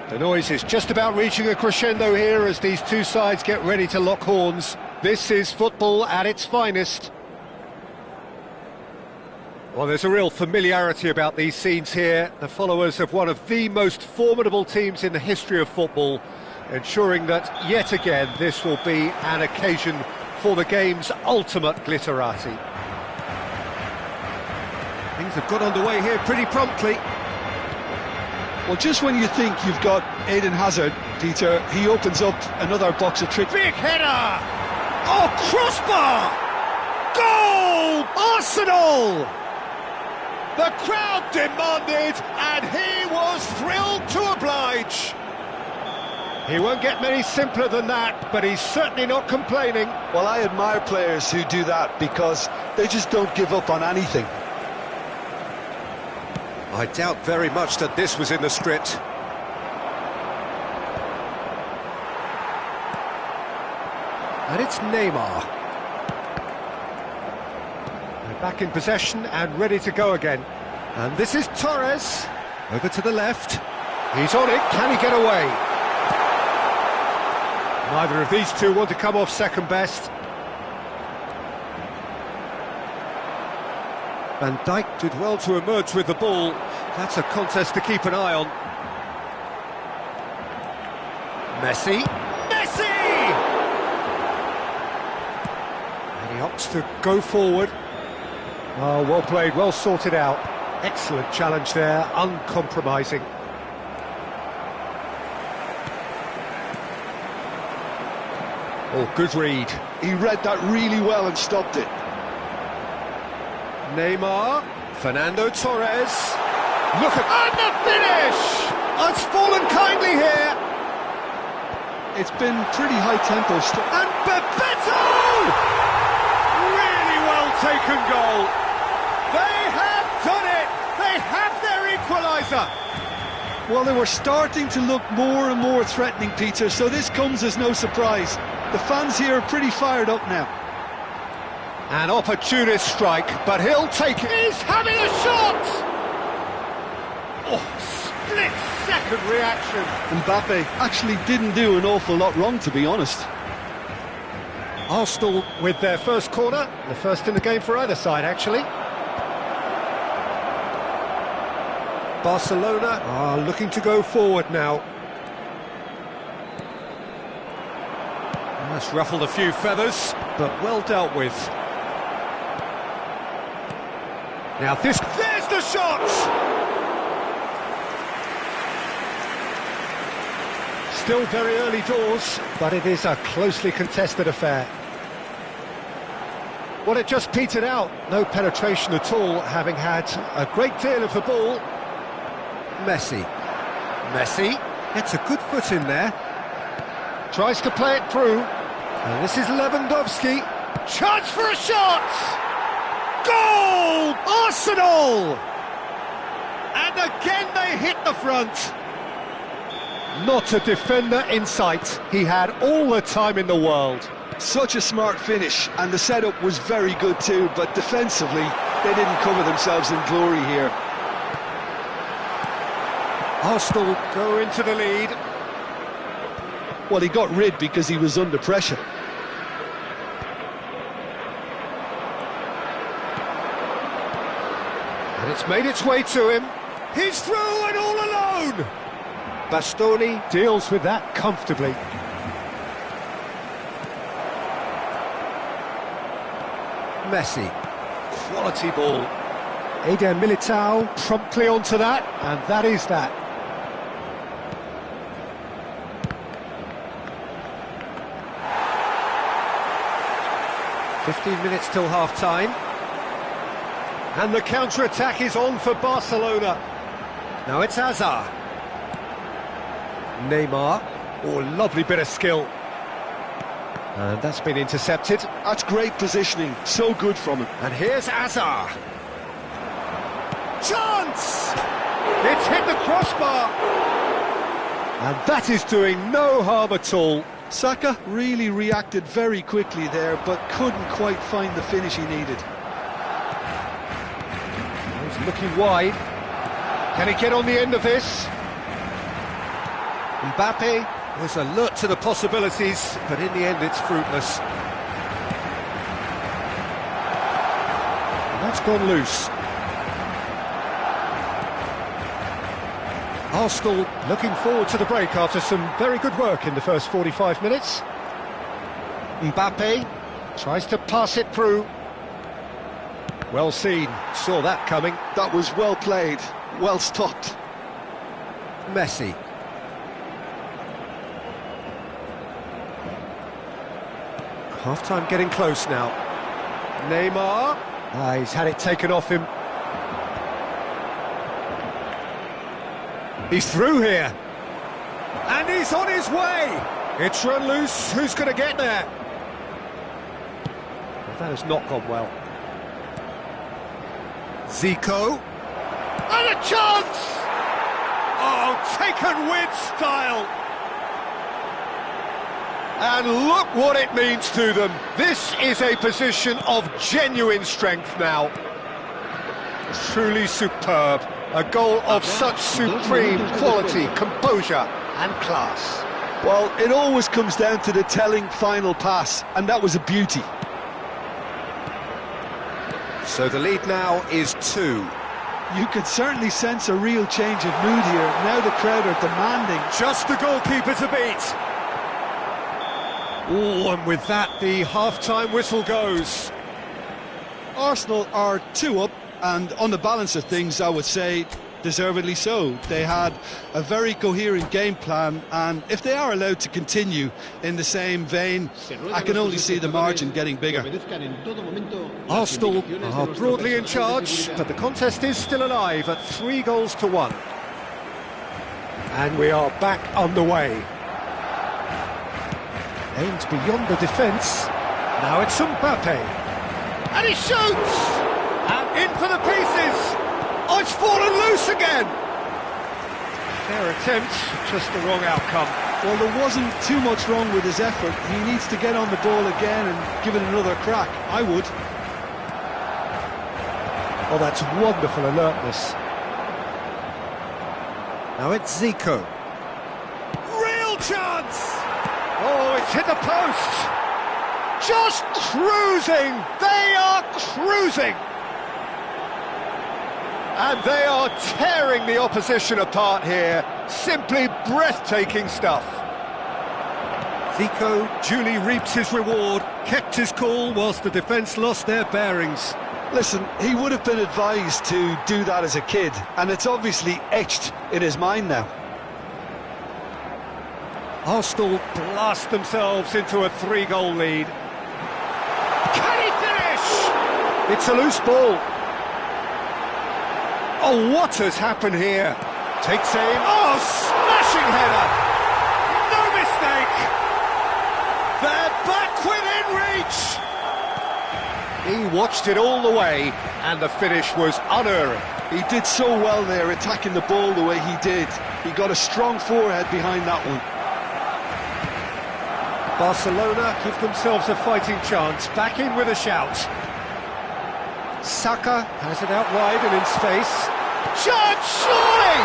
The noise is just about reaching a crescendo here as these two sides get ready to lock horns. This is football at its finest. Well, there's a real familiarity about these scenes here. The followers of one of the most formidable teams in the history of football, ensuring that, yet again, this will be an occasion for the game's ultimate glitterati. Things have got underway here pretty promptly. Well, just when you think you've got Eden Hazard, Peter, he opens up another box of tricks. Big header! Oh, crossbar! Goal! Arsenal! The crowd demanded, and he was thrilled to oblige. He won't get many simpler than that, but he's certainly not complaining. Well, I admire players who do that because they just don't give up on anything. I doubt very much that this was in the script. And it's Neymar. They're back in possession and ready to go again. And this is Torres. Over to the left. He's on it. Can he get away? Neither of these two want to come off second best. Van Dijk did well to emerge with the ball. That's a contest to keep an eye on. Messi! Messi! And he opts to go forward. Oh, well played, well sorted out. Excellent challenge there, uncompromising. Oh, good read. He read that really well and stopped it. Neymar, Fernando Torres, look at... And the finish! It's fallen kindly here! It's been pretty high-tempo stuff. And Bebeto! Really well taken goal. They have done it! They have their equaliser! Well, they were starting to look more and more threatening, Peter, so this comes as no surprise. The fans here are pretty fired up now. An opportunist strike, but he'll take it. He's having a shot! Oh, split-second reaction. Mbappe actually didn't do an awful lot wrong, to be honest. Arsenal with their first corner, the first in the game for either side, actually. Barcelona are looking to go forward now. That's ruffled a few feathers, but well dealt with. Now there's the shot! Still very early doors, but it is a closely contested affair. Well, it just petered out. No penetration at all, having had a great deal of the ball. Messi. Messi gets a good foot in there. Tries to play it through. And this is Lewandowski. Chance for a shot! Goal! Arsenal! And again they hit the front. Not a defender in sight. He had all the time in the world. Such a smart finish, and the setup was very good too, but defensively, they didn't cover themselves in glory here. Arsenal go into the lead. Well, he got rid because he was under pressure. And it's made its way to him. He's through and all alone! Bastoni deals with that comfortably. Messi. Quality ball. Eder Militao promptly onto that, and that is that. "15 minutes till half-time. And the counter-attack is on for Barcelona. Now it's Hazard. Neymar. Oh, lovely bit of skill. And that's been intercepted. That's great positioning, so good from him. And here's Hazard. Chance! It's hit the crossbar. And that is doing no harm at all. Saka really reacted very quickly there, but couldn't quite find the finish he needed. He's looking wide. Can he get on the end of this? Mbappe was alert to the possibilities, but in the end it's fruitless. And that's gone loose. Arsenal looking forward to the break after some very good work in the first 45 minutes. Mbappe tries to pass it through. Well seen, saw that coming. That was well played, well stopped. Messi. Half-time getting close now. Neymar. He's had it taken off him. He's through here. And he's on his way. It's run loose. Who's going to get there? Well, that has not gone well. Zico. And a chance! Oh, taken with style. And look what it means to them. This is a position of genuine strength now. Truly superb. A goal of such supreme quality, composure and class. Well, it always comes down to the telling final pass, and that was a beauty. So the lead now is 2. You could certainly sense a real change of mood here. Now the crowd are demanding. Just the goalkeeper to beat. Oh, and with that, the half-time whistle goes. Arsenal are 2 up, and on the balance of things, I would say deservedly so. They had a very coherent game plan, and if they are allowed to continue in the same vein, I can only see the margin getting bigger. Arsenal are broadly in charge, but the contest is still alive at 3-1. And we are back underway. Aimed beyond the defence. Now it's Mbappe. And he shoots! And in for the pieces! Oh, it's fallen loose again! Fair attempt, just the wrong outcome. Well, there wasn't too much wrong with his effort. He needs to get on the ball again and give it another crack. I would. Oh, that's wonderful alertness. Now it's Zico. Real chance! Oh, it's hit the post! Just cruising! They are cruising! And they are tearing the opposition apart here. Simply breathtaking stuff. Zico duly reaps his reward, kept his cool whilst the defence lost their bearings. Listen, he would have been advised to do that as a kid, and it's obviously etched in his mind now. Arsenal blast themselves into a 3-goal lead. Can he finish? It's a loose ball. Oh, what has happened here? Takes aim. Oh, smashing header. No mistake. They're back within reach. He watched it all the way, and the finish was unerring. He did so well there, attacking the ball the way he did. He got a strong forehead behind that one. Barcelona give themselves a fighting chance, back in with a shout. Saka has it out wide and in space. Chance, surely!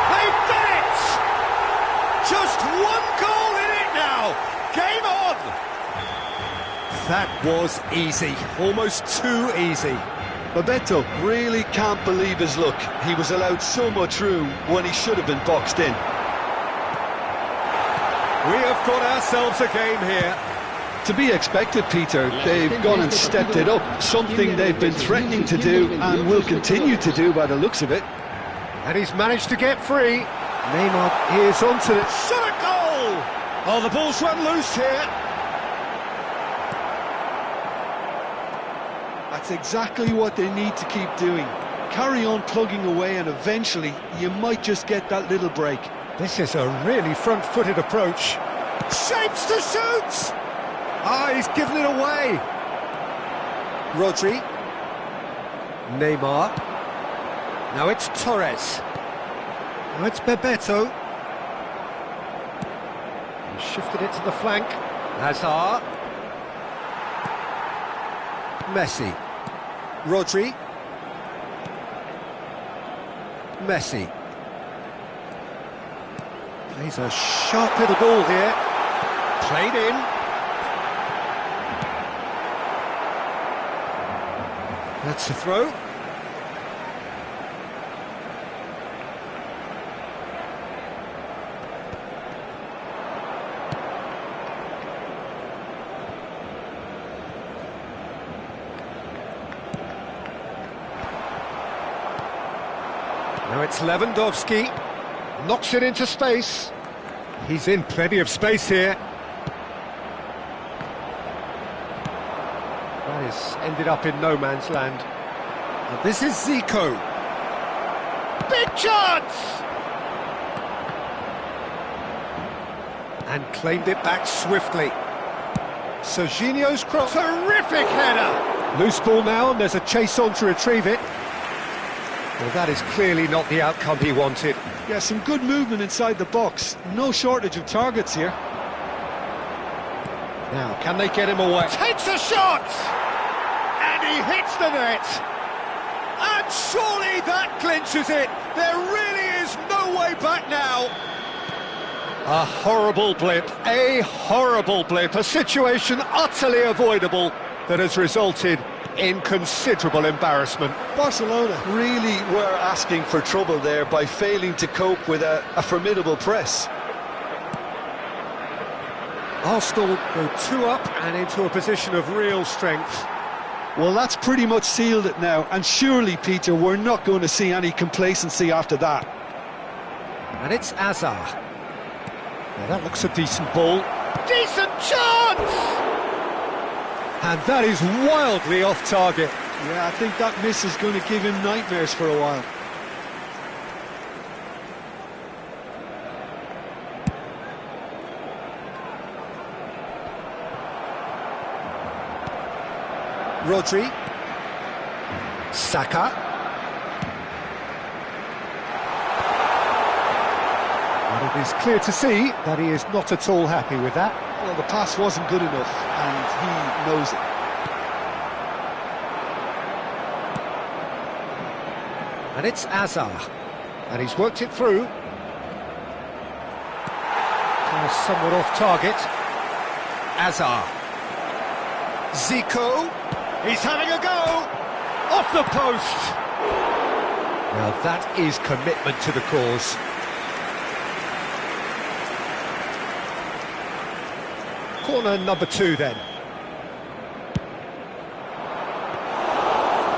They've done it! Just one goal in it now! Game on! That was easy, almost too easy. Bebeto really can't believe his luck. He was allowed so much room when he should have been boxed in. We have got ourselves a game here. To be expected, Peter. They've gone and stepped it up, something they've been threatening to do and will continue to do by the looks of it. And he's managed to get free. Neymar is onto it. Shot a goal! Oh, the ball's run loose here. That's exactly what they need to keep doing. Carry on plugging away and eventually you might just get that little break. This is a really front-footed approach. Shapes to shoot! Ah, he's given it away. Rodri. Neymar. Now it's Torres. Now it's Bebeto. He shifted it to the flank. Hazard. Messi. Rodri. He's a sharp little ball here. Played in. That's a throw. Now it's Lewandowski. Knocks it into space. He's in plenty of space here. That is ended up in no man's land. And this is Zico. Big chance! And claimed it back swiftly. Serginho's cross. Terrific header! Loose ball now, and there's a chase on to retrieve it. Well, that is clearly not the outcome he wanted. Yeah, some good movement inside the box. No shortage of targets here. Now, can they get him away? Takes a shot! And he hits the net! And surely that clinches it! There really is no way back now! A horrible blip, a situation utterly avoidable that has resulted in considerable embarrassment. Barcelona really were asking for trouble there by failing to cope with a formidable press. Arsenal go 2 up and into a position of real strength. Well, that's pretty much sealed it now, and surely, Peter, we're not going to see any complacency after that. And it's Hazard. Now that looks a decent ball. Decent chance! And that is wildly off target. Yeah, I think that miss is going to give him nightmares for a while. Rodri. Saka. And it is clear to see that he is not at all happy with that. Well, the pass wasn't good enough, and he knows it. And it's Hazard. And he's worked it through. Somewhat off target. Hazard. Zico. He's having a go. Off the post. Now that is commitment to the cause. Corner number 2 then.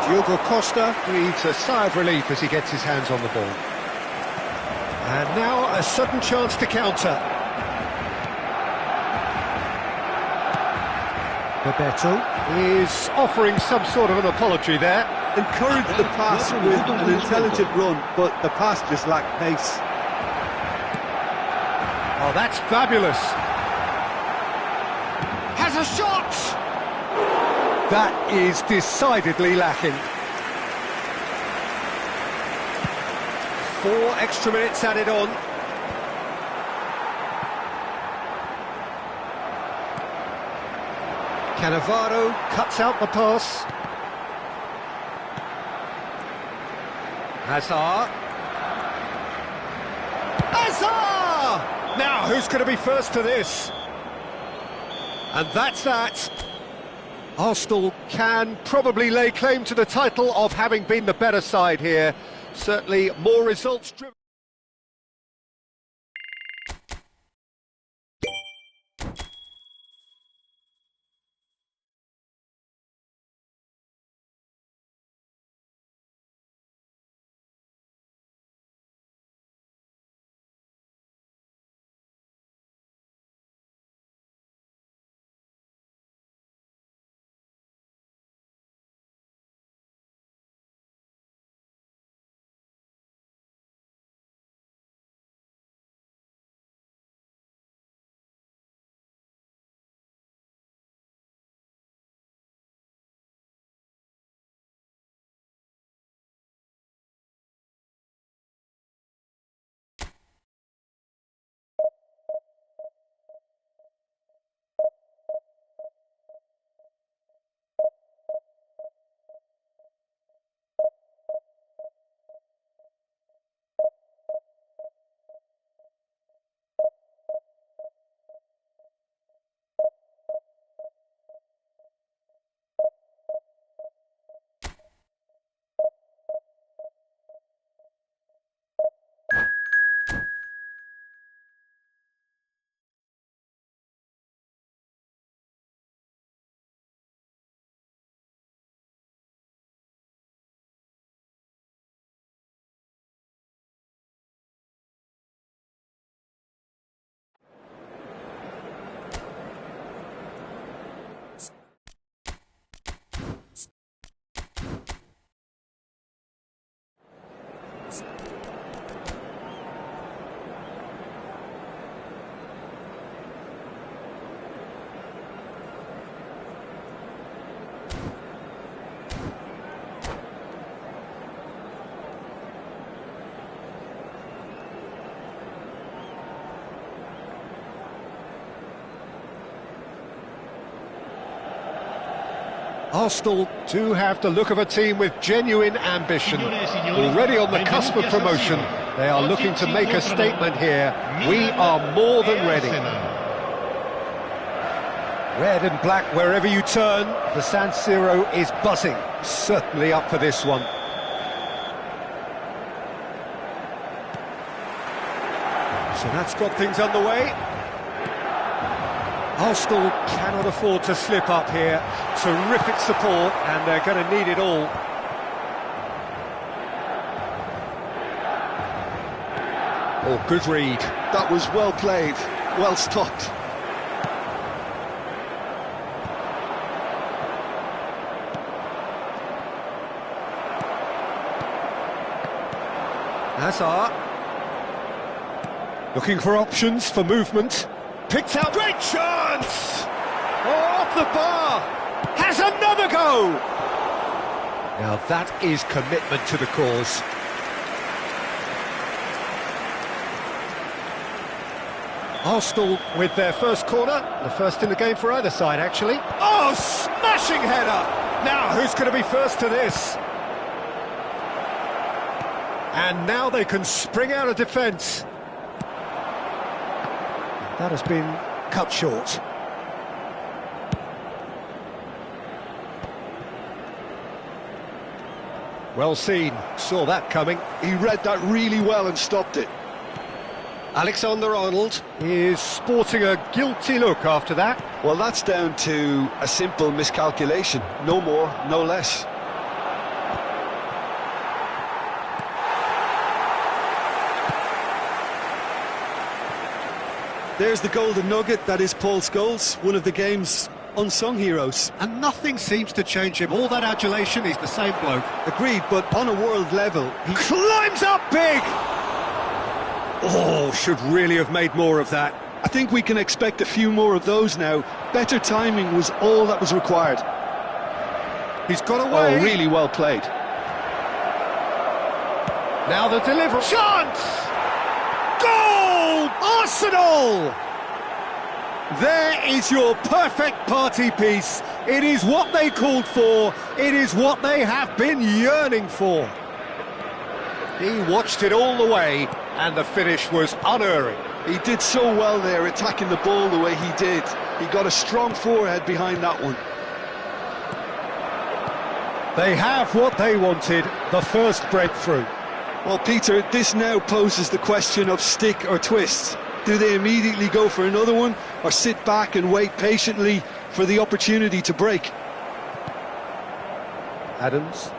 Diogo Costa breathes a sigh of relief as he gets his hands on the ball. And now a sudden chance to counter. Bebeto is offering some sort of an apology there. Encouraged the pass with an intelligent run, but the pass just lacked pace. Oh, that's fabulous. Has a shot! That is decidedly lacking. 4 extra minutes added on. Cannavaro cuts out the pass. Hazard. Hazard! Now, who's going to be first to this? And that's that. Arsenal can probably lay claim to the title of having been the better side here. Certainly more results driven. Arsenal do have the look of a team with genuine ambition. Already on the cusp of promotion, they are looking to make a statement here. We are more than ready. Red and black wherever you turn, the San Siro is buzzing. Certainly up for this one. So that's got things underway. Arsenal cannot afford to slip up here. Terrific support, and they're going to need it all. Oh, good read. That was well played, well stopped. Hazard. Looking for options for movement. Picked out, great chance! Oh, off the bar! Has another go! Now that is commitment to the cause. Arsenal with their first corner, the first in the game for either side, actually. Oh, smashing header! Now, who's going to be first to this? And now they can spring out of defence. That has been cut short. Well seen, saw that coming. He read that really well and stopped it. Alexander-Arnold is sporting a guilty look after that. Well, that's down to a simple miscalculation. No more, no less. There's the golden nugget, that is Paul Scholes, one of the game's unsung heroes. And nothing seems to change him. All that adulation, he's the same bloke. Agreed, but on a world level, he climbs up big! Oh, should really have made more of that. I think we can expect a few more of those now. Better timing was all that was required. He's got away. Oh, really well played. Now the delivery. Chance! Goal! Arsenal! There is your perfect party piece. It is what they called for. It is what they have been yearning for. He watched it all the way, and the finish was unerring. He did so well there, attacking the ball the way he did. He got a strong forehead behind that one. They have what they wanted, the first breakthrough. Well, Peter, this now poses the question of stick or twist. Do they immediately go for another one, or sit back and wait patiently for the opportunity to break? Adams.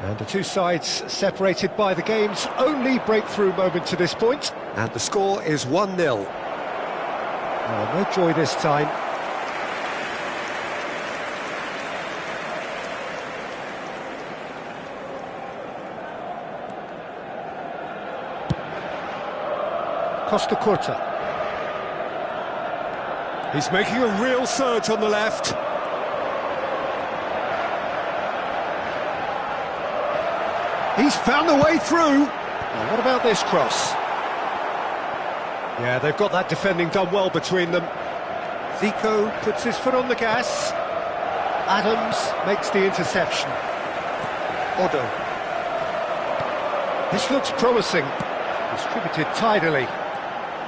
And the two sides separated by the game's only breakthrough moment to this point. And the score is 1-0. Oh, no joy this time. Costa Curta. He's making a real surge on the left. He's found a way through. Now, what about this cross? Yeah, they've got that defending done well between them. Zico puts his foot on the gas. Adams makes the interception. Odo. This looks promising. Distributed tidily.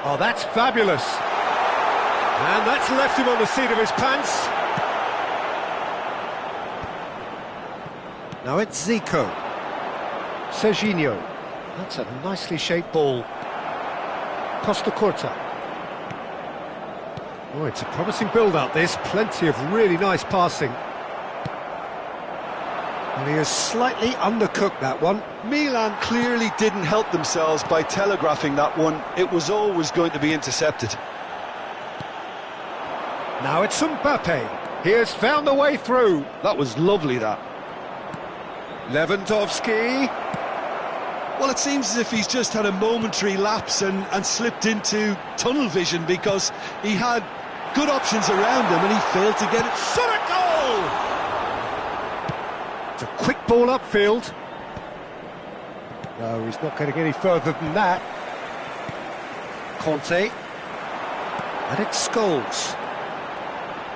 Oh, that's fabulous. And that's left him on the seat of his pants. Now it's Zico. Serginho. That's a nicely shaped ball. Costa Curta. Oh, it's a promising build-up, this. Plenty of really nice passing. And he has slightly undercooked that one. Milan clearly didn't help themselves by telegraphing that one. It was always going to be intercepted. Now it's Mbappe. He has found a way through. That was lovely, that. Lewandowski. Well, it seems as if he's just had a momentary lapse and slipped into tunnel vision, because he had good options around him and he failed to get it. Shot a goal! It's a quick ball upfield. No, he's not getting any further than that. Conte. And it's Scholes.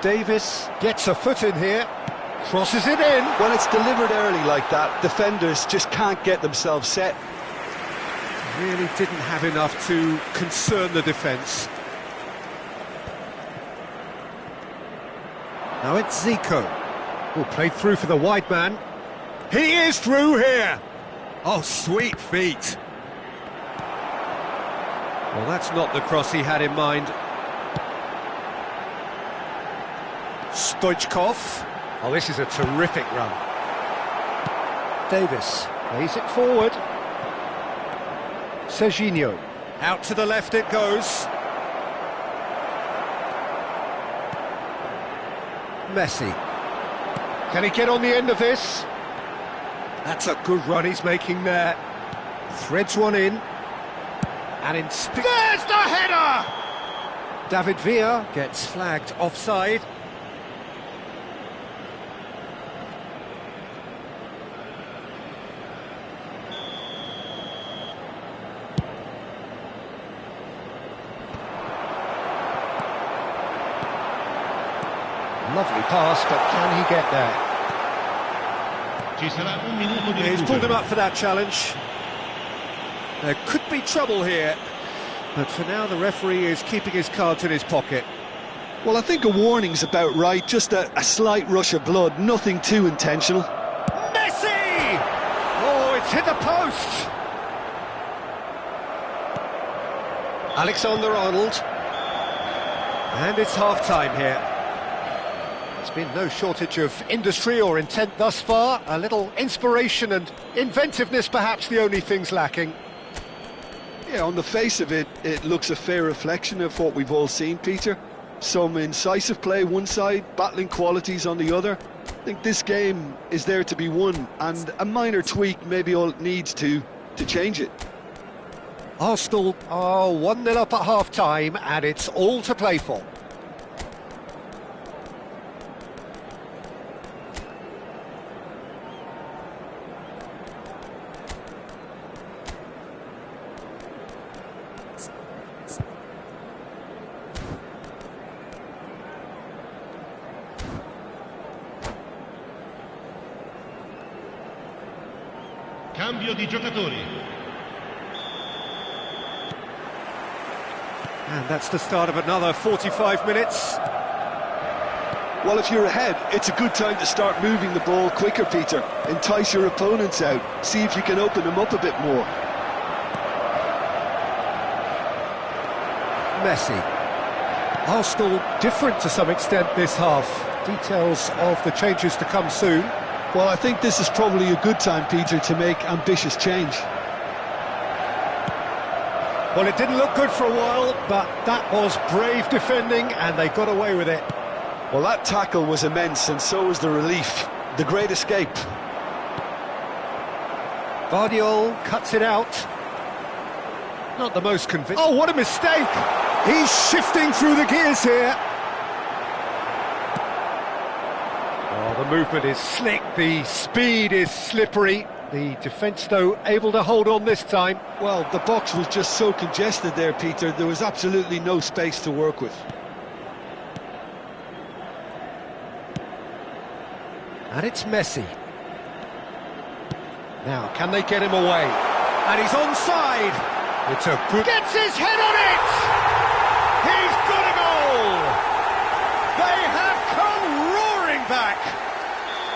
Davis gets a foot in here, crosses it in. When it's delivered early like that, defenders just can't get themselves set. Really didn't have enough to concern the defence. Now it's Zico, who played through for the wide man. He is through here! Oh, sweet feet. Well, that's not the cross he had in mind. Stoichkov. Oh, this is a terrific run. Davis plays it forward. Serginho. Out to the left it goes. Messi. Can he get on the end of this? That's a good run he's making there. Threads one in. And there's the header! David Villa gets flagged offside. Lovely pass, but can he get there? He's pulled him up for that challenge. There could be trouble here, but for now the referee is keeping his cards in his pocket. Well, I think a warning's about right, just a slight rush of blood, nothing too intentional. Messi! Oh, it's hit the post! Alexander-Arnold. And it's half-time here. There's been no shortage of industry or intent thus far. A little inspiration and inventiveness perhaps the only things lacking. Yeah, on the face of it, it looks a fair reflection of what we've all seen, Peter. Some incisive play one side, battling qualities on the other. I think this game is there to be won, and a minor tweak maybe all it needs to change it. Arsenal are 1-0 up at half-time, and it's all to play for. Cambio di giocatori. And that's the start of another 45 minutes. Well, if you're ahead, it's a good time to start moving the ball quicker, Peter. Entice your opponents out, see if you can open them up a bit more. Messi. Arsenal different to some extent this half. Details of the changes to come soon. Well, I think this is probably a good time, Peter, to make ambitious change. Well, it didn't look good for a while, but that was brave defending, and they got away with it. Well, that tackle was immense, and so was the relief. The great escape. Vardiol cuts it out. Not the most convincing. Oh, what a mistake! He's shifting through the gears here. Oh, the movement is slick, the speed is slippery. The defence, though, able to hold on this time. Well, the box was just so congested there, Peter. There was absolutely no space to work with. And it's Messi. Now, can they get him away? And he's onside. It's a good... Gets his head on it! He's got a goal! They have come roaring back!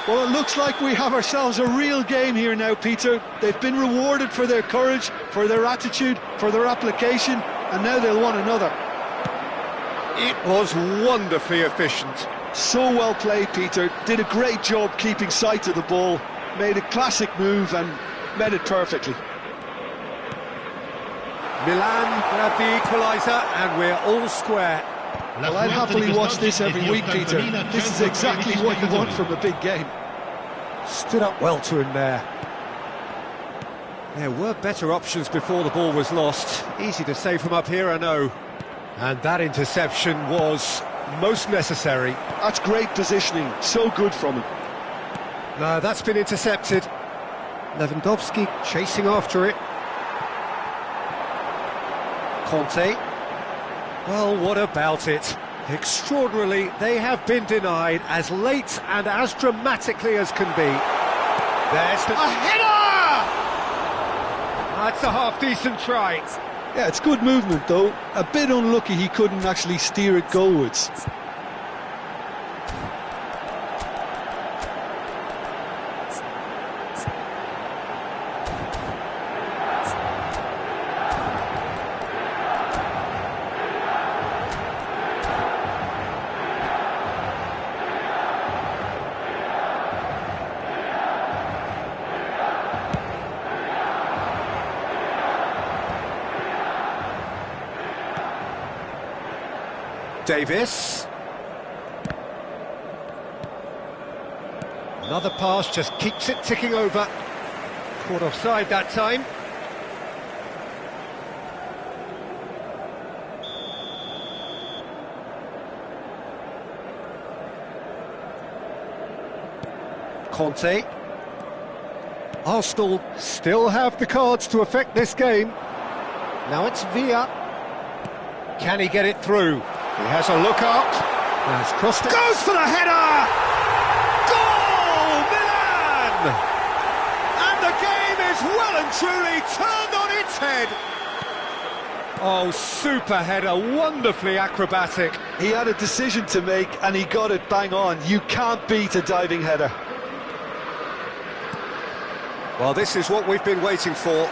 Well, it looks like we have ourselves a real game here now, Peter. They've been rewarded for their courage, for their attitude, for their application, and now they'll want another. It was wonderfully efficient. So well played, Peter. Did a great job keeping sight of the ball, made a classic move and met it perfectly. Milan grabbed the equaliser and we're all square. Well, I'd happily watch this every week, Peter. This is exactly what you want from a big game. Stood up well to him there. There were better options before the ball was lost. Easy to say from up here, I know. And that interception was most necessary. That's great positioning, so good from him. No, that's been intercepted. Lewandowski chasing after it. Conte. Well, what about it? Extraordinarily, they have been denied as late and as dramatically as can be. There's the... A header! That's a half-decent try. Yeah, it's good movement though. A bit unlucky he couldn't actually steer it goalwards. Davis. Another pass just keeps it ticking over. Caught offside that time. Conte. Arsenal still have the cards to affect this game. Now it's Villa. Can he get it through? He has a look up. Has crossed it. Goes for the header! Goal! Milan! And the game is well and truly turned on its head. Oh, super header, wonderfully acrobatic. He had a decision to make and he got it bang on. You can't beat a diving header. Well, this is what we've been waiting for.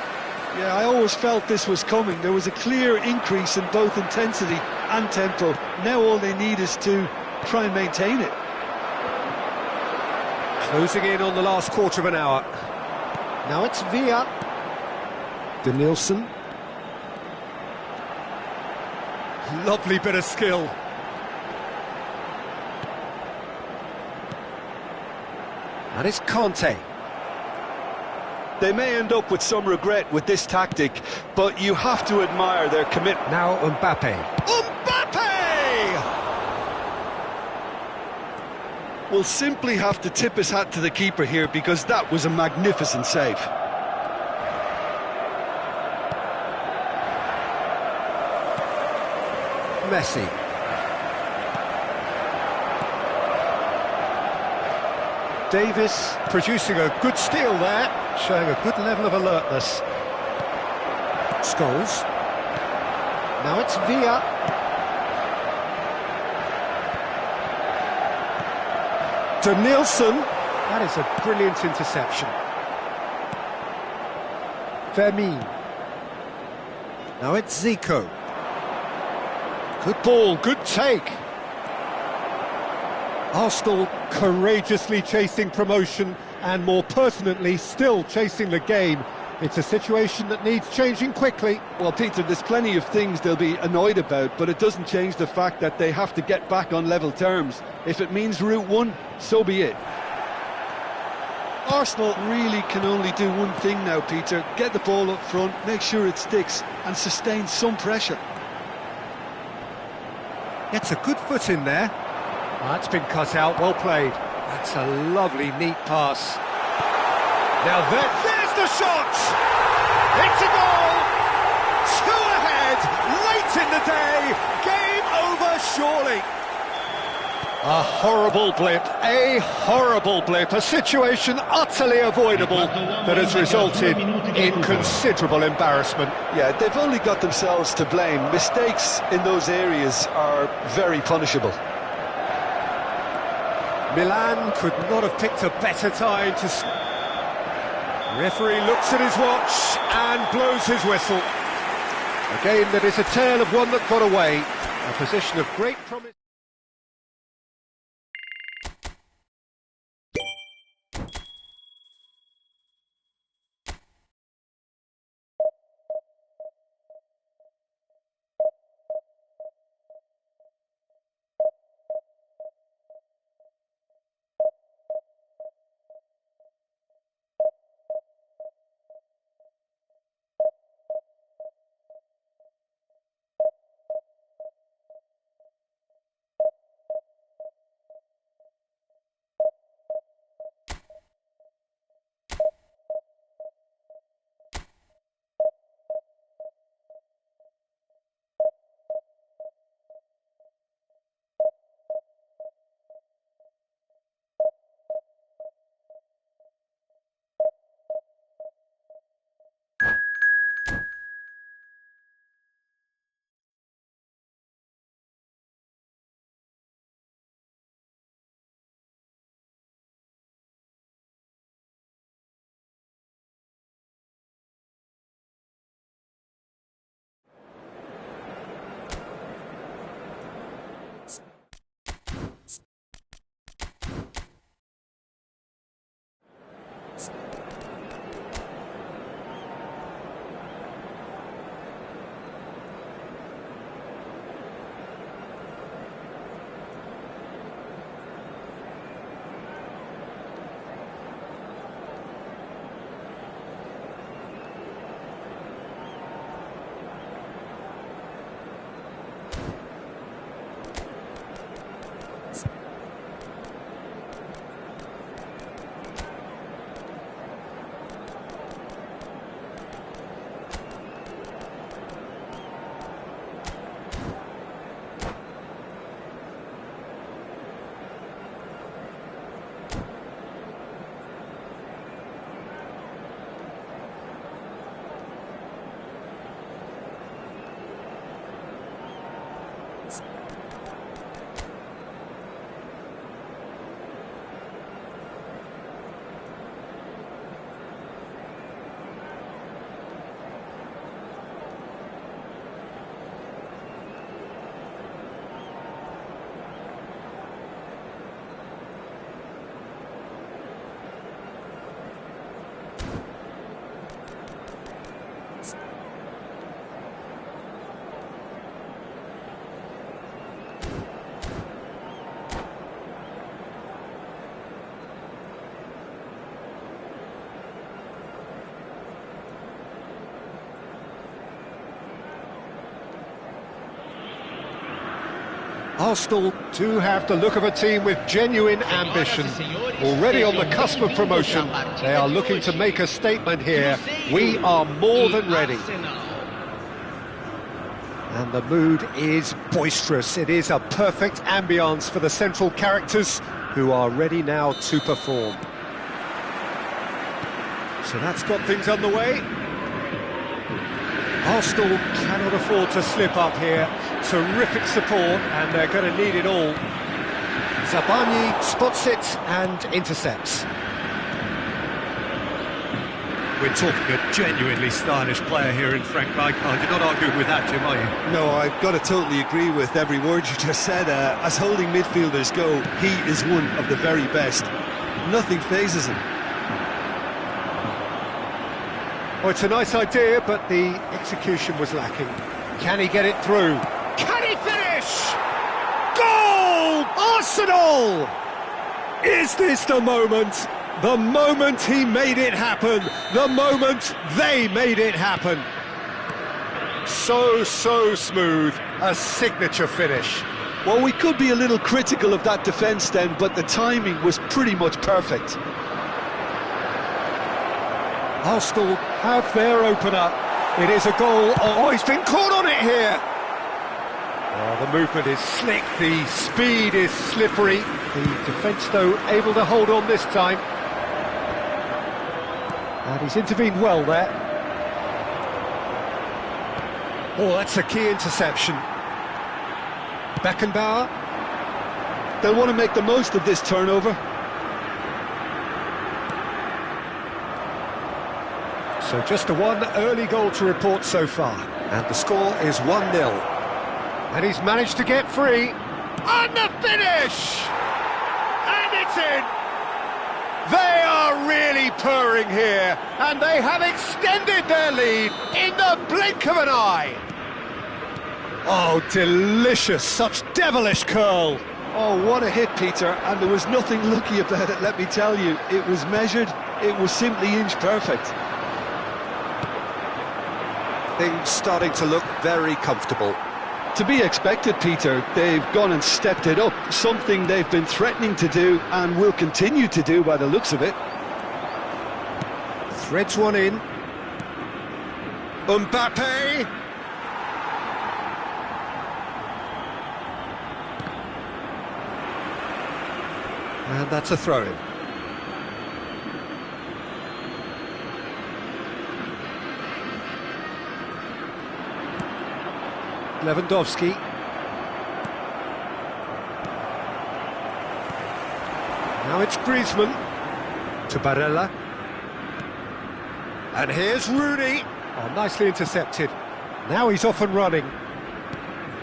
Yeah, I always felt this was coming. There was a clear increase in both intensity and tempo. Now all they need is to try and maintain it. Closing in on the last quarter of an hour. Now it's Villa. Denilson. Lovely bit of skill. And it's Conte. They may end up with some regret with this tactic, but you have to admire their commitment. Now Mbappe. Mbappe! We'll simply have to tip his hat to the keeper here because that was a magnificent save. Messi. Davis producing a good steal there, showing a good level of alertness. Scholes. Now it's Villa. Denilson. That is a brilliant interception. Vermeer. Now it's Zico. Good ball, good take. Arsenal courageously chasing promotion and more pertinently still chasing the game. It's a situation that needs changing quickly. Well, Peter, there's plenty of things they'll be annoyed about, but it doesn't change the fact that they have to get back on level terms. If it means Route 1, so be it. Arsenal really can only do one thing now, Peter. Get the ball up front, make sure it sticks, and sustain some pressure. Gets a good foot in there. That's been cut out, well played. That's a lovely, neat pass. Now there's the shot! It's a goal! 2 ahead, late in the day, game over surely. A horrible blip, a situation utterly avoidable that has resulted in considerable embarrassment. Yeah, they've only got themselves to blame. Mistakes in those areas are very punishable. Milan could not have picked a better time to... Referee looks at his watch and blows his whistle. A game that is a tale of one that got away. A position of great promise. Arsenal do have the look of a team with genuine ambition. Already on the cusp of promotion, they are looking to make a statement here. We are more than ready. And the mood is boisterous. It is a perfect ambience for the central characters who are ready now to perform. So that's got things underway. Arsenal cannot afford to slip up here. Terrific support, and they're going to need it all. Zabani spots it and intercepts. We're talking a genuinely stylish player here in Frank Rijkaard. You're not arguing with that, Jim, are you? No, I've got to totally agree with every word you just said. As holding midfielders go, he is one of the very best. Nothing phases him. Well, it's a nice idea, but the execution was lacking. Can he get it through? Can he finish? Goal! Arsenal! Is this the moment? The moment he made it happen. The moment they made it happen. So smooth. A signature finish. Well, we could be a little critical of that defence then, but the timing was pretty much perfect. Arsenal have their opener. It is a goal. Oh, he's been caught on it here. Oh, the movement is slick, the speed is slippery. The defence, though, able to hold on this time. And he's intervened well there. Oh, that's a key interception. Beckenbauer. They'll want to make the most of this turnover. So just a one early goal to report so far. And the score is 1-0. And he's managed to get free. And the finish! And it's in! They are really purring here. And they have extended their lead in the blink of an eye. Oh, delicious. Such devilish curl. Oh, what a hit, Peter. And there was nothing lucky about it, let me tell you. It was measured. It was simply inch perfect. Things starting to look very comfortable. To be expected, Peter. They've gone and stepped it up, something they've been threatening to do and will continue to do by the looks of it. Threads one in. Mbappe! And that's a throw-in. Lewandowski. Now it's Griezmann to Barella. And here's Rooney. Oh, nicely intercepted. Now he's off and running.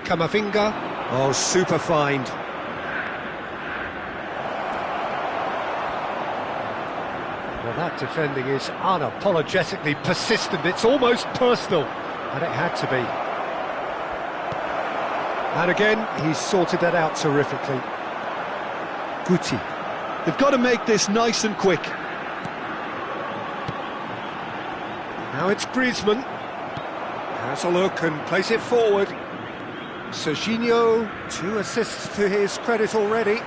Camavinga. Oh, super find. Well, that defending is unapologetically persistent. It's almost personal. And it had to be. And again, he's sorted that out terrifically. Guti. They've got to make this nice and quick. Now it's Griezmann. Has a look and plays it forward. Serginho, 2 assists to his credit already.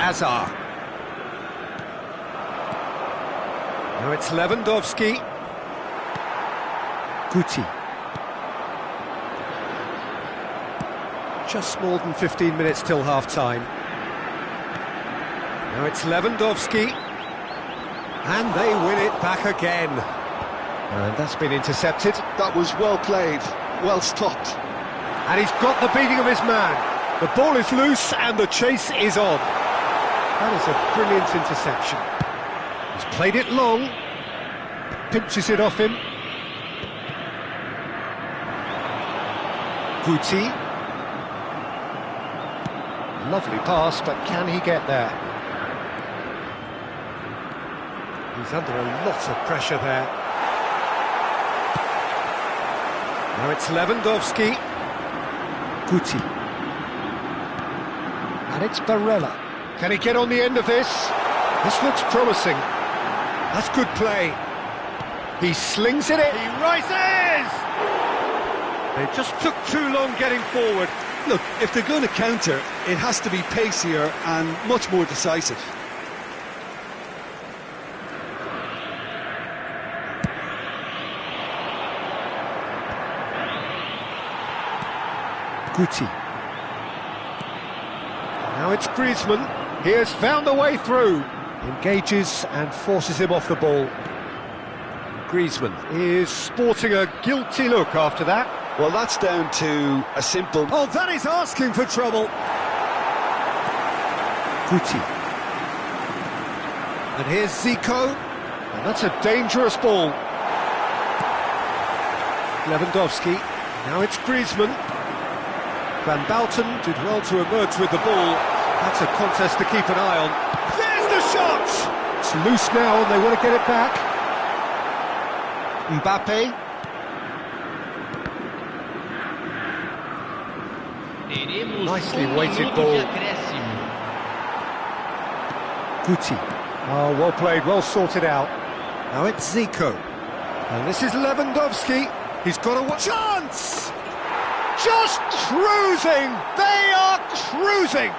Hazard. Now it's Lewandowski. Guti. Just more than 15 minutes till half-time. Now it's Lewandowski. And they win it back again. And that's been intercepted. That was well played, well stopped. And he's got the beating of his man. The ball is loose and the chase is on. That is a brilliant interception. He's played it long. Pinches it off him. Guti. Lovely pass, but can he get there? He's under a lot of pressure there. Now it's Lewandowski. Guti. And it's Barella. Can he get on the end of this? This looks promising. That's good play. He slings it in. He rises! They just took too long getting forward. Look, if they're going to counter, it has to be pacier and much more decisive. Guti. Now it's Griezmann. He has found a way through. Engages and forces him off the ball. Griezmann is sporting a guilty look after that. Well, that's down to a simple... Oh, that is asking for trouble. Guti. And here's Zico. And that's a dangerous ball. Lewandowski. Now it's Griezmann. Van Bouten did well to emerge with the ball. That's a contest to keep an eye on. There's the shot! It's loose now and they want to get it back. Mbappe. Nicely weighted ball. Guti. Oh, well played, well sorted out. Now it's Zico. And this is Lewandowski. He's got a Chance! Just cruising! They are cruising!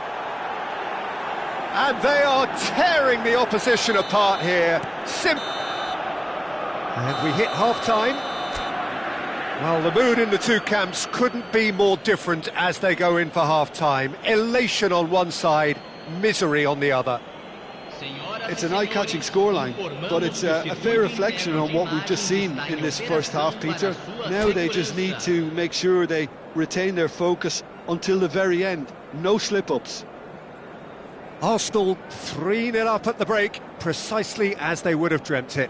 And they are tearing the opposition apart here. And we hit half-time. Well, the mood in the two camps couldn't be more different as they go in for half-time. Elation on one side, misery on the other. It's an eye-catching scoreline, but it's a fair reflection on what we've just seen in this first half, Peter. Now they just need to make sure they retain their focus until the very end. No slip-ups. Arsenal 3-0 up at the break, precisely as they would have dreamt it.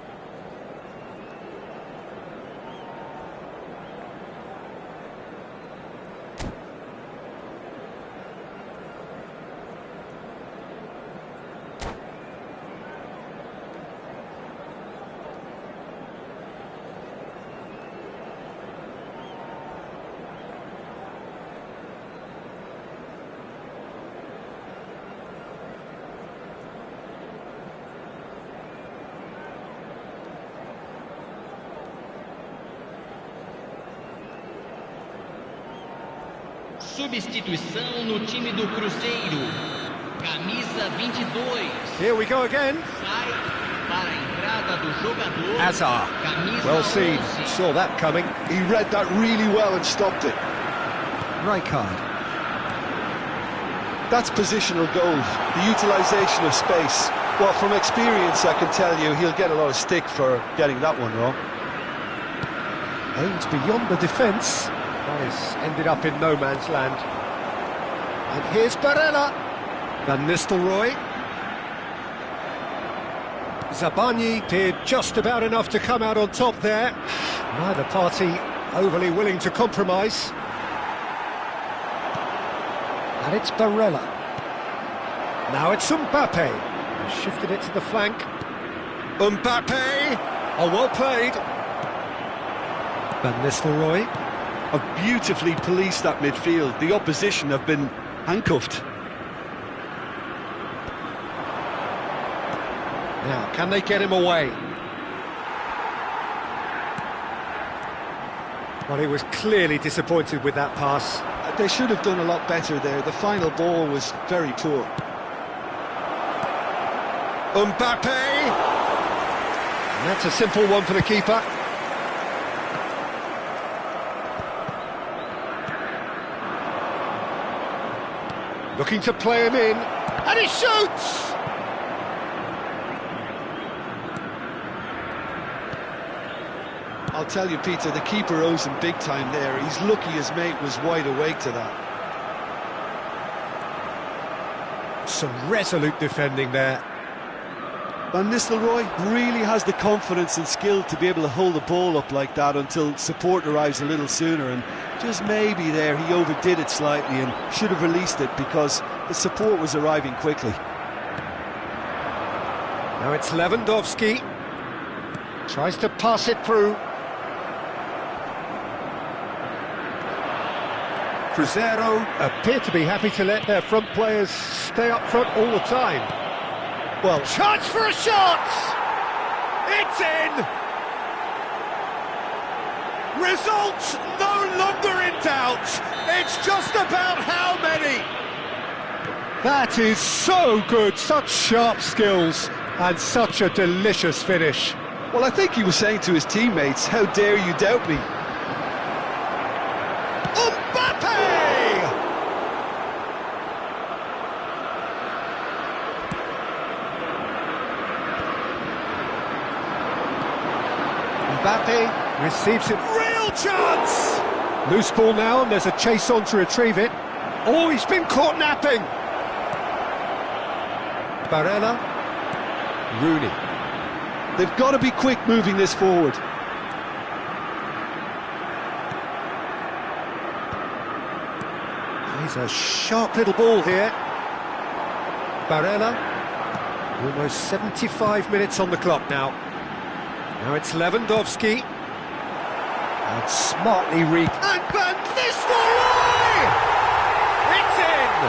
Substituição no time do Cruzeiro. Camisa 22. Here we go again. Sai para a entrada do jogador. Hazard. Camisa Well seen. 11. Saw that coming. He read that really well and stopped it. Rijkaard. That's positional goals, the utilisation of space. Well, from experience, I can tell you he'll get a lot of stick for getting that one wrong. Aims beyond the defence. Well, it's ended up in no man's land. And here's Barella. Van Nistelrooy. Zabani did just about enough to come out on top there. Neither party overly willing to compromise. And it's Barella. Now it's Mbappe. Shifted it to the flank. Mbappe! Oh, well played. Van Nistelrooy. Have beautifully policed that midfield. The opposition have been handcuffed. Now, can they get him away? Well, he was clearly disappointed with that pass. They should have done a lot better there. The final ball was very poor. Mbappe! And that's a simple one for the keeper. Looking to play him in. And he shoots! I'll tell you, Peter, the keeper owes him big time there. He's lucky his mate was wide awake to that. Some resolute defending there. Van Nistelrooy really has the confidence and skill to be able to hold the ball up like that until support arrives a little sooner, and just maybe there he overdid it slightly and should have released it because the support was arriving quickly. Now it's Lewandowski. Tries to pass it through. Cruzeiro appear to be happy to let their front players stay up front all the time. Well, Chance for a shot! It's in! Results no longer in doubt. It's just about how many. that is so good. Such sharp skills and such a delicious finish. Well, I think he was saying to his teammates, how dare you doubt me? Mbappe receives it. Real chance! Loose ball now, and there's a chase on to retrieve it. Oh, he's been caught napping. Barella. Rooney. They've got to be quick moving this forward. He's a sharp little ball here. Barella. Almost 75 minutes on the clock now. Now it's Lewandowski. And smartly And Van Nistelrooy! It's in!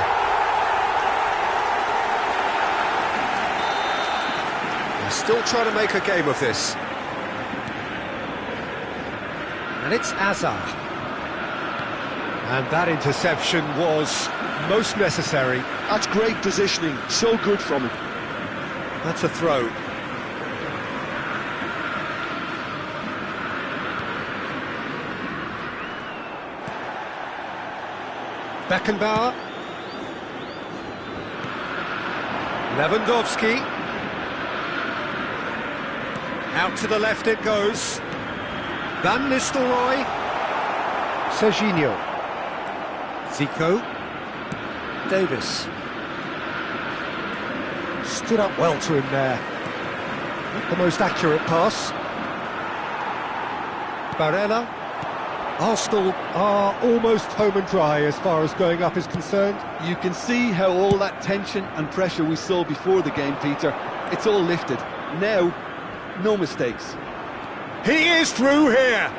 They're still trying to make a game of this. And it's Hazard. And that interception was most necessary. That's great positioning, so good from him. That's a throw. Beckenbauer. Lewandowski. Out to the left it goes. Van Nistelrooy. Serginho. Zico. Davis. Stood up well to him there. Not the most accurate pass. Barella. Arsenal are almost home and dry as far as going up is concerned. You can see how all that tension and pressure we saw before the game, Peter, it's all lifted. Now, no mistakes. He is through here!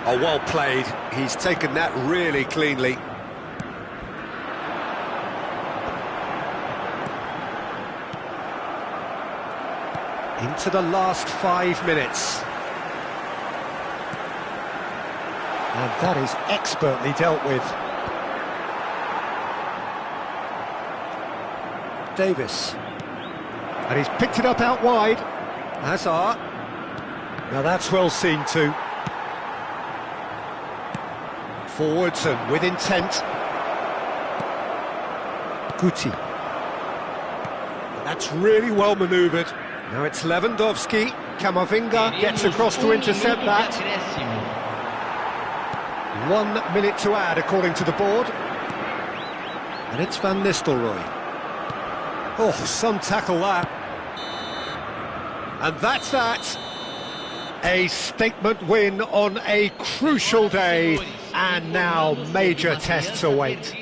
Oh, well played. He's taken that really cleanly. Into the last 5 minutes. And that is expertly dealt with. Davis. And he's picked it up out wide. Hazard. Now that's well seen too. Forwards and with intent. Guti. That's really well manoeuvred. Now it's Lewandowski. Camavinga gets across to intercept that. 1 minute to add according to the board. And it's Van Nistelrooy. Oh, some tackle that. And that's that. A statement win on a crucial day. And now major tests await.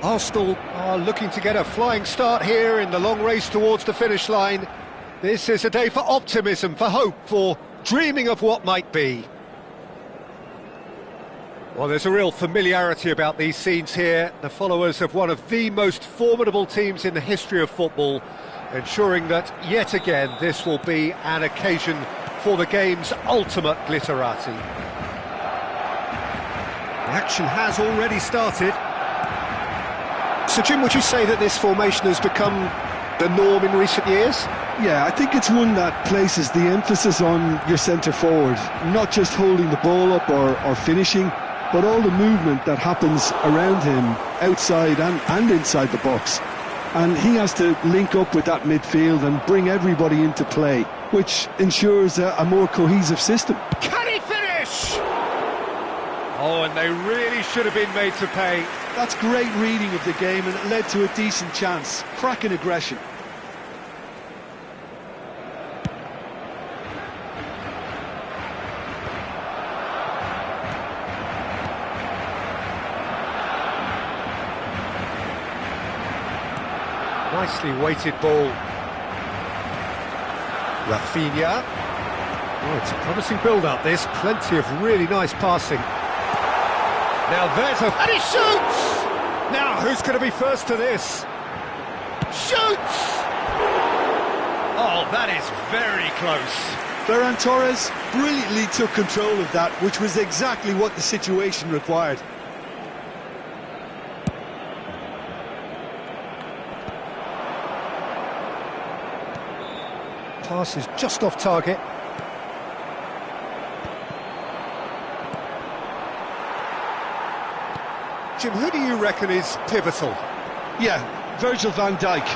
Arsenal are looking to get a flying start here in the long race towards the finish line. This is a day for optimism, for hope, for dreaming of what might be. Well, there's a real familiarity about these scenes here. The followers of one of the most formidable teams in the history of football, ensuring that, yet again, this will be an occasion for the game's ultimate glitterati. The action has already started. So, Jim, would you say that this formation has become the norm in recent years? Yeah, I think it's one that places the emphasis on your centre forward, not just holding the ball up or finishing, but all the movement that happens around him, outside and inside the box. And he has to link up with that midfield and bring everybody into play, which ensures a more cohesive system. Can he finish? Oh, and they really should have been made to pay. That's great reading of the game, and it led to a decent chance. Cracking aggression. Nicely weighted ball. Rafinha. Oh, it's a promising build-up, this. Plenty of really nice passing. Now there's a... And he shoots! Now, who's going to be first to this? Shoots! Oh, that is very close. Ferran Torres brilliantly took control of that, which was exactly what the situation required. Pass is just off target. Jim, who do you reckon is pivotal? Yeah, Virgil van Dijk.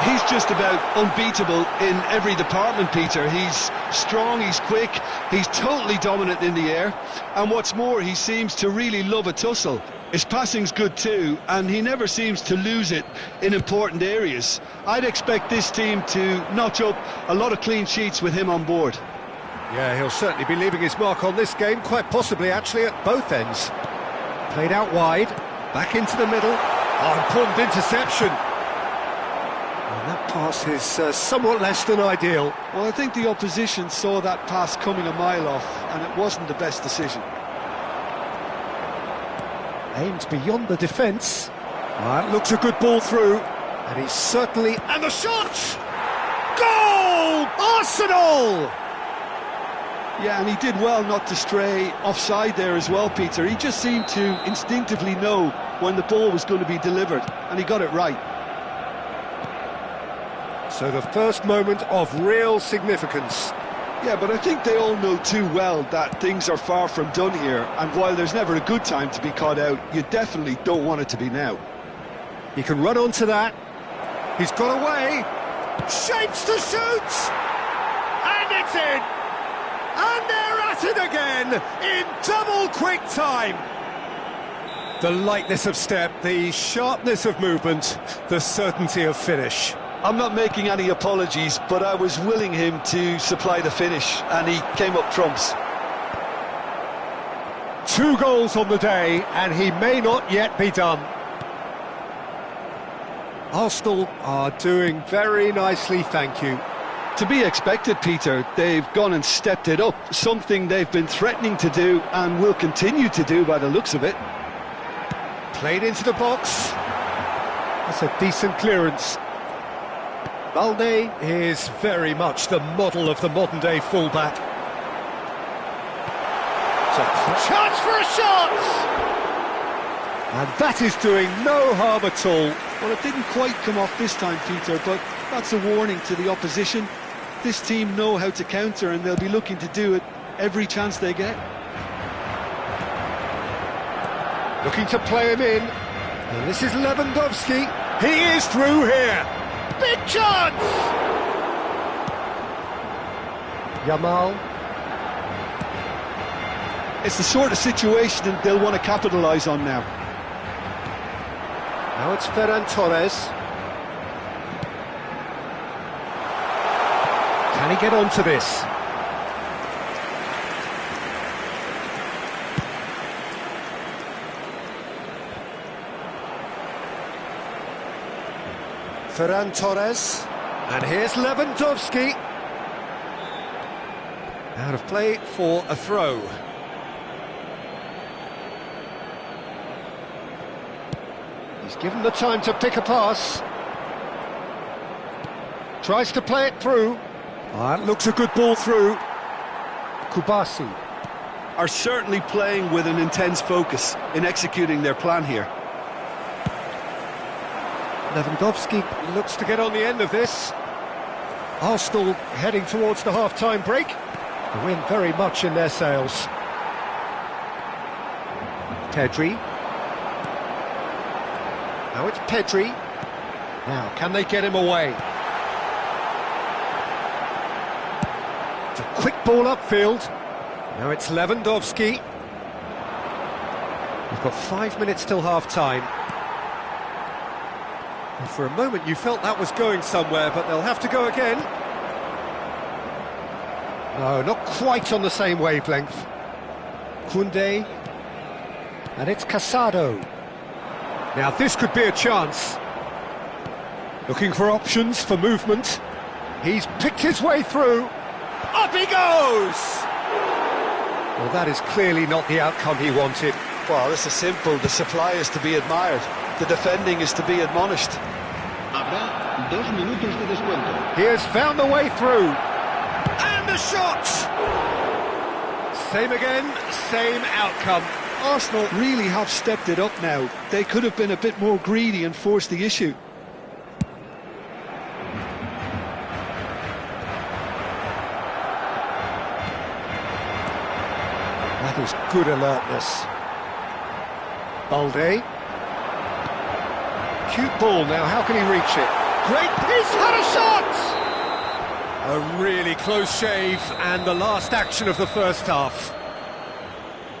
He's just about unbeatable in every department, Peter. He's strong, he's quick, he's totally dominant in the air, and what's more, he seems to really love a tussle. His passing's good too, and he never seems to lose it in important areas. I'd expect this team to notch up a lot of clean sheets with him on board. Yeah, he'll certainly be leaving his mark on this game, quite possibly actually at both ends. Played out wide, back into the middle. Oh, important interception. And that pass is somewhat less than ideal. Well, I think the opposition saw that pass coming a mile off, and it wasn't the best decision. Aimed beyond the defence. That looks a good ball through. And he's certainly... And the shot! Goal! Arsenal! Yeah, and he did well not to stray offside there as well, Peter. He just seemed to instinctively know when the ball was going to be delivered, and he got it right. So the first moment of real significance. Yeah, but I think they all know too well that things are far from done here, and while there's never a good time to be caught out, you definitely don't want it to be now. He can run onto that. He's got away. Shapes to shoot! And it's in! And they're at it again in double quick time. The lightness of step, the sharpness of movement, the certainty of finish. I'm not making any apologies, but I was willing him to supply the finish, and he came up trumps. 2 goals on the day, and he may not yet be done. Arsenal are doing very nicely, thank you. To be expected, Peter. They've gone and stepped it up, something they've been threatening to do and will continue to do by the looks of it. Played into the box. That's a decent clearance. Balde is very much the model of the modern-day fullback. Chance for a shot! And that is doing no harm at all. Well, it didn't quite come off this time, Peter, but that's a warning to the opposition. This team know how to counter, and they'll be looking to do it every chance they get. Looking to play him in. And this is Lewandowski. He is through here. Big chance! Yamal. It's the sort of situation that they'll want to capitalise on now. Now it's Ferran Torres. Can he get onto this? Ferran Torres. And here's Lewandowski. Out of play for a throw. He's given the time to pick a pass. Tries to play it through. That looks a good ball through. Kubasi. Are certainly playing with an intense focus in executing their plan here. Lewandowski looks to get on the end of this. Arsenal heading towards the half-time break. The wind very much in their sails. Pedri. Now it's Pedri. Now, can they get him away? It's a quick ball upfield. Now it's Lewandowski. We've got 5 minutes till half-time. And for a moment you felt that was going somewhere, but they'll have to go again. No, not quite on the same wavelength. Koundé. And it's Casado. Now this could be a chance. Looking for options for movement. He's picked his way through. Up he goes! Well, that is clearly not the outcome he wanted. Well, this is simple. The supply is to be admired. The defending is to be admonished. Habrá 2 minutos de descuento. He has found the way through. And the shot! Same again, same outcome. Arsenal really have stepped it up now. They could have been a bit more greedy and forced the issue. That is good alertness. Balde. Cute ball now, how can he reach it? Great, he's had a shot! A really close shave, and the last action of the first half.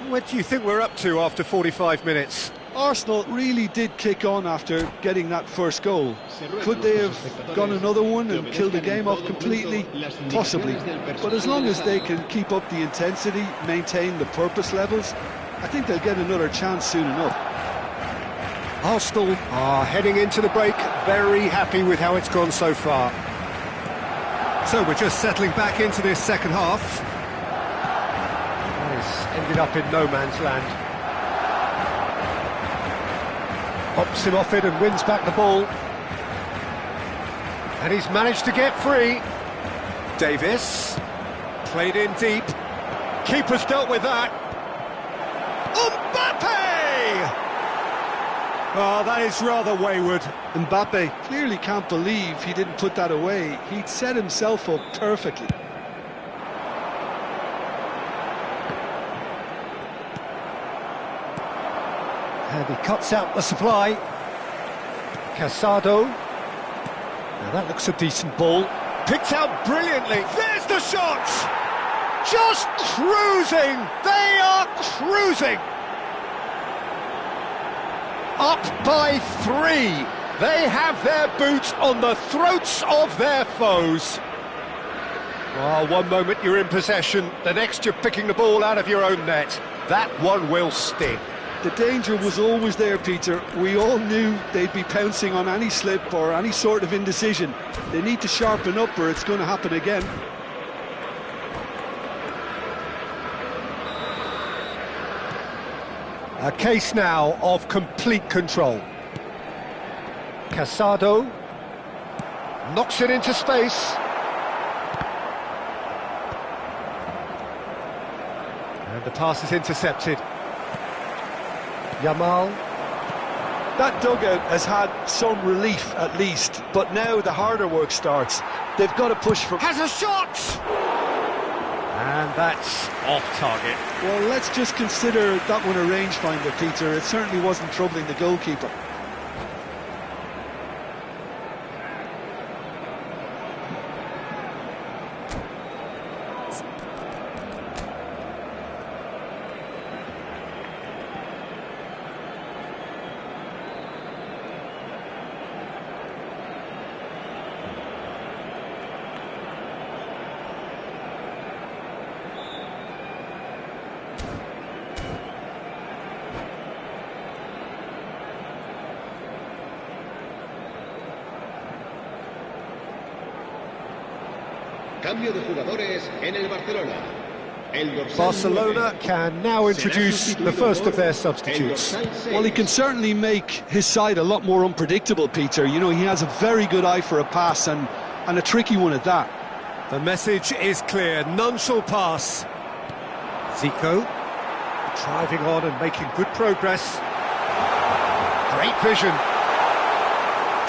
What do you think we're up to after 45 minutes? Arsenal really did kick on after getting that first goal. Could they have gone another one and killed the game off completely? Possibly. But as long as they can keep up the intensity, maintain the purpose levels, I think they'll get another chance soon enough. Arsenal are heading into the break, very happy with how it's gone so far. So we're just settling back into this second half. That has ended up in no man's land. Hops him off it and wins back the ball. And he's managed to get free. Davis. Played in deep. Keeper's dealt with that. Mbappe! Oh, that is rather wayward. Mbappe clearly can't believe he didn't put that away. He'd set himself up perfectly. And he cuts out the supply. Casado. Now that looks a decent ball. Picked out brilliantly. There's the shot! Just cruising! They are cruising! Up by 3. They have their boots on the throats of their foes. Oh, one moment you're in possession, the next you're picking the ball out of your own net. That one will sting. The danger was always there, Peter. We all knew they'd be pouncing on any slip or any sort of indecision. They need to sharpen up or it's going to happen again. A case now of complete control. Casado knocks it into space. And the pass is intercepted. Yamal. That dugout has had some relief at least, but now the harder work starts. They've got to push for... Has a shot! And that's off target. Well, let's just consider that one a rangefinder, Peter. It certainly wasn't troubling the goalkeeper. Cambio de jugadores en el Barcelona. El dorsal Barcelona 9 can now introduce the first of their substitutes. Well, he can certainly make his side a lot more unpredictable, Peter. You know, he has a very good eye for a pass and a tricky one at that. The message is clear, none shall pass. Zico, driving on and making good progress. Great vision.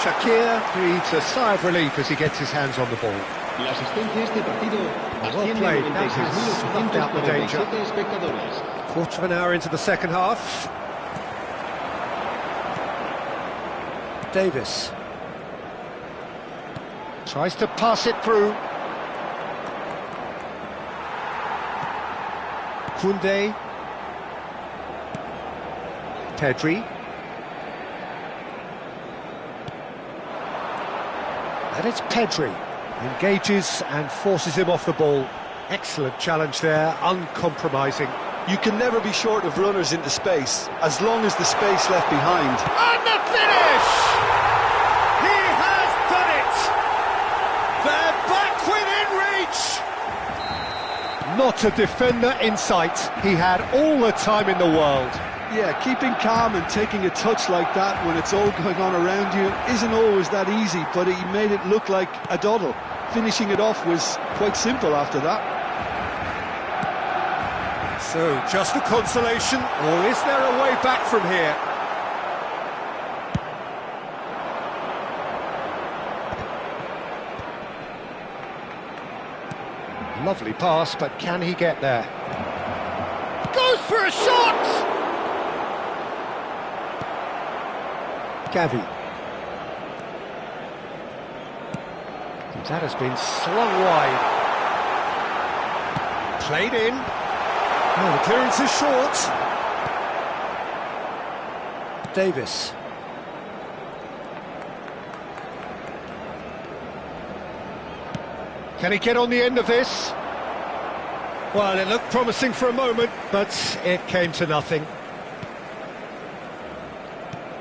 Shakir breathes a sigh of relief as he gets his hands on the ball. La asistencia a este partido asciende a played. That has snuffed out the danger. 96.847 espectadores. Quarter of an hour into the second half. Davis tries to pass it through. Koundé. Pedri. And it's Pedri. Engages and forces him off the ball. Excellent challenge there, uncompromising. You can never be short of runners into space, as long as the space left behind. And the finish! He has done it! They're back within reach! Not a defender in sight. He had all the time in the world. Yeah, keeping calm and taking a touch like that when it's all going on around you isn't always that easy, but he made it look like a doddle. Finishing it off was quite simple after that. So, just a consolation, or is there a way back from here? Lovely pass, but can he get there? Goes for a shot! Gavi. That has been slung wide. Played in. Oh, the clearance is short. Davis. Can he get on the end of this? Well, it looked promising for a moment, but it came to nothing.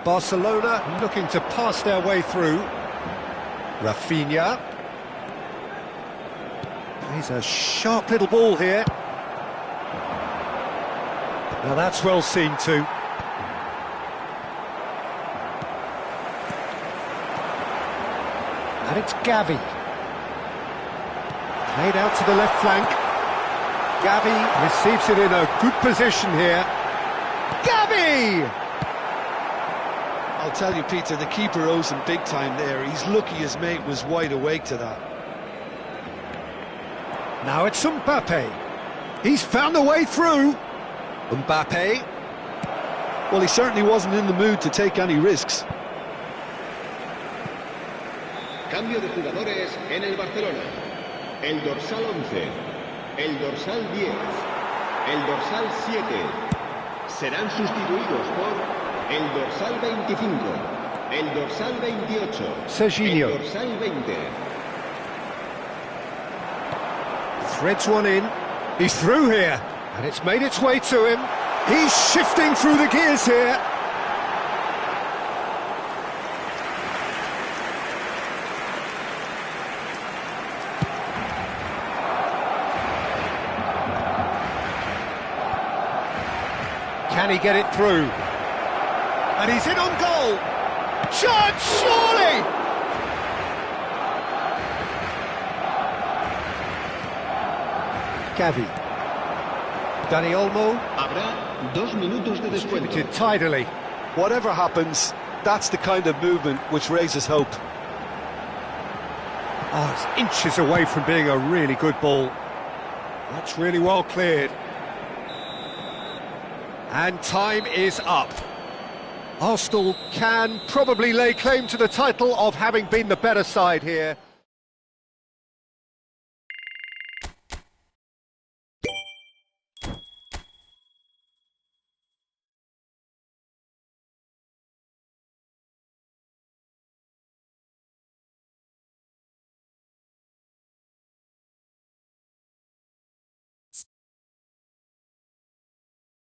Barcelona looking to pass their way through. Rafinha. He's a sharp little ball here. Now that's well seen too. And it's Gavi. Played out to the left flank. Gavi receives it in a good position here. Gavi! I'll tell you, Peter, the keeper owes him big time there. He's lucky his mate was wide awake to that. Now it's Mbappe. He's found a way through. Mbappe. Well, he certainly wasn't in the mood to take any risks. Cambio de jugadores en el Barcelona. El dorsal 11, el dorsal 10, el dorsal 7 serán sustituidos por el dorsal 25, el dorsal 28, Serginho. el dorsal 20. Threads one in. He's through here. And it's made its way to him. He's shifting through the gears here. Can he get it through? And he's in on goal. Chance, surely! Gavi. Dani Olmo. Habrá 2 minutos de descuento. Distributed tidily. Whatever happens, that's the kind of movement which raises hope. Oh, it's inches away from being a really good ball. That's really well cleared. And time is up. Arsenal can probably lay claim to the title of having been the better side here.